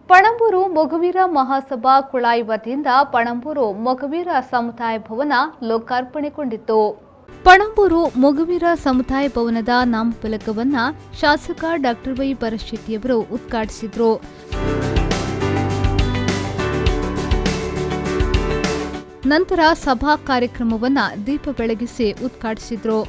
ಪಣಂಬೂರು ಮೊಗವೀರ ಮಹಾಸಭಾ ಕುಳಾಯಿ ವತಿಯಿಂದ ಪಣಂಬೂರು ಮೊಗವೀರ ಸಮುದಾಯ ಭವನ ಲೋಕಾರ್ಪಣೆಗೊಂಡಿತು. ಪಣಂಬೂರು ಮೊಗವೀರ ಸಮುದಾಯ ಭವನದ ನಾಮಫಲಕವನ್ನು ಶಾಸಕ ಡಾಕ್ಟರ್ ವೈ ಭರಶೆಟ್ಟಿಯವರು ಉದ್ಘಾಟಿಸಿದರು. ನಂತರ ಸಭಾ ಕಾರ್ಯಕ್ರಮವನ್ನು ದೀಪ ಬೆಳಗಿಸಿ ಉದ್ಘಾಟಿಸಿದರು.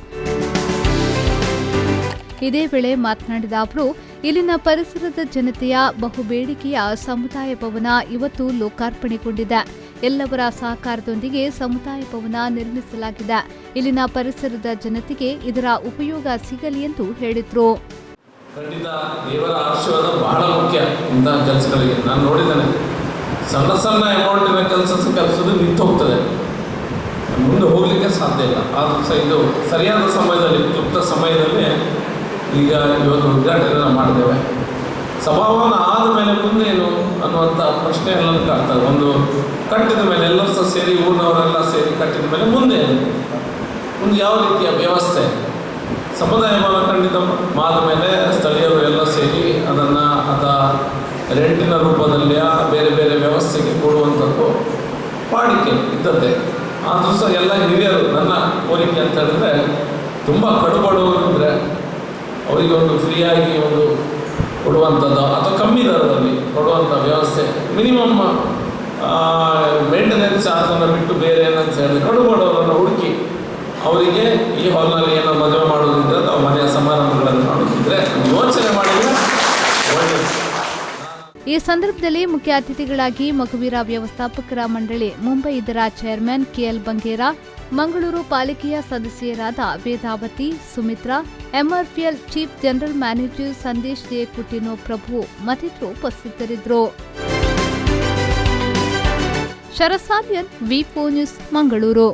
ಇದೇ ವೇಳೆ ಮಾತನಾಡಿದ ಅವರು, ಇಲ್ಲಿನ ಪರಿಸರದ ಜನತೆಯ ಬಹುಬೇಡಿಕೆಯ ಸಮುದಾಯ ಭವನ ಇವತ್ತು ಲೋಕಾರ್ಪಣೆಗೊಂಡಿದೆ. ಎಲ್ಲವರ ಸಹಕಾರದೊಂದಿಗೆ ಸಮುದಾಯ ಭವನ ನಿರ್ಮಿಸಲಾಗಿದೆ. ಇಲ್ಲಿನ ಪರಿಸರದ ಜನತೆಗೆ ಇದರ ಉಪಯೋಗ ಸಿಗಲಿ ಎಂದು ಹೇಳಿದರು. ಖಂಡಿತ ದೇವರ ಆಶೀರ್ವಾದ ಬಹಳ ಮುಖ್ಯ ಇಂತಹ ಕೆಲಸಗಳಿಗೆ. ನಾನು ನೋಡಿದ್ದೇನೆ, ಸಣ್ಣ ಸಣ್ಣ ಅಮೌಂಟಿನ ಕೆಲಸೋದು ನಿಂತು ಹೋಗ್ತದೆ, ಮುಂದೆ ಹೋಗಲಿಕ್ಕೆ ಸಾಧ್ಯ ಇಲ್ಲ. ಆದರೂ ಸಹ ಇದು ಸರಿಯಾದ ಸಮಯದಲ್ಲಿ, ಕ್ಲುಪ್ತ ಸಮಯದಲ್ಲಿ ಈಗ ಇವತ್ತು ಉದ್ಘಾಟನೆ ಮಾಡಿದ್ದೇವೆ. ಸಭಾಭವನ ಆದ ಮೇಲೆ ಮುಂದೇನು ಅನ್ನುವಂಥ ಪ್ರಶ್ನೆ ಎಲ್ಲ ಕಾಡ್ತದೆ. ಒಂದು ಕಟ್ಟಿದ ಮೇಲೆ ಎಲ್ಲರೂ ಸಹ ಸೇರಿ, ಊರಿನವರೆಲ್ಲ ಸೇರಿ ಕಟ್ಟಿದ ಮೇಲೆ ಮುಂದೆ ಯಾವ ರೀತಿಯ ವ್ಯವಸ್ಥೆ, ಸಮುದಾಯ ಭವನ ಖಂಡಿತ ಆದ ಮೇಲೆ ಸ್ಥಳೀಯರು ಎಲ್ಲ ಸೇರಿ ಅದನ್ನು ರೆಂಟಿನ ರೂಪದಲ್ಲಿ ಬೇರೆ ಬೇರೆ ವ್ಯವಸ್ಥೆಗೆ ಕೊಡುವಂಥದ್ದು ವಾಡಿಕೆ ಇದ್ದದ್ದೇ. ಆದರೂ ಸಹ ಎಲ್ಲ ಹಿರಿಯರು, ನನ್ನ ಕೋರಿಕೆ ಅಂತ ಹೇಳಿದ್ರೆ, ತುಂಬ ಕಡುಬಡವರು ಇದ್ದರೆ ಅವರಿಗೆ ಒಂದು ಫ್ರೀಯಾಗಿ ಒಂದು ಕೊಡುವಂಥದ್ದು ಅಥವಾ ಕಮ್ಮಿ ದರದಲ್ಲಿ ಕೊಡುವಂಥ ವ್ಯವಸ್ಥೆ, ಮಿನಿಮಮ್ ಮೇಂಟೆನೆನ್ಸ್ ಚಾರ್ಜನ್ನು ಬಿಟ್ಟು ಬೇರೆ ಏನಂತ ಹೇಳಿದ್ರೆ ಕಡುಬಡವರನ್ನು ಹುಡುಕಿ ಅವರಿಗೆ ಈ ಹಾಲ್ನಲ್ಲಿ ಏನೋ ಮದುವೆ ಮಾಡೋದಿದ್ರೆ ಅಥವಾ ಮನೆಯ ಸಮಾರಂಭಗಳನ್ನು ಮಾಡೋದಿದ್ರೆ ಯೋಚನೆ ಮಾಡಿದರೆ ಒಳ್ಳೆಯದು. ಈ ಸಂದರ್ಭದಲ್ಲಿ ಮುಖ್ಯ ಅತಿಥಿಗಳಾಗಿ ಮೊಗವೀರ ವ್ಯವಸ್ಥಾಪಕರ ಮಂಡಳಿ ಮುಂಬೈ ಇದರ ಚೇರ್ಮನ್ ಕೆಎಲ್ ಬಂಗೇರಾ, ಮಂಗಳೂರು ಪಾಲಿಕೆಯ ಸದಸ್ಯರಾದ Vedavathi, Sumitra, MRPL chief general manager Sandesh J Coutinho Prabhu ಮತ್ತಿತರರು ಉಪಸ್ಥಿತರಿದ್ದರು. ಶರಸಾಲಿಯನ್ ವಿ4 ನ್ಯೂಸ್, ಮಂಗಳೂರು.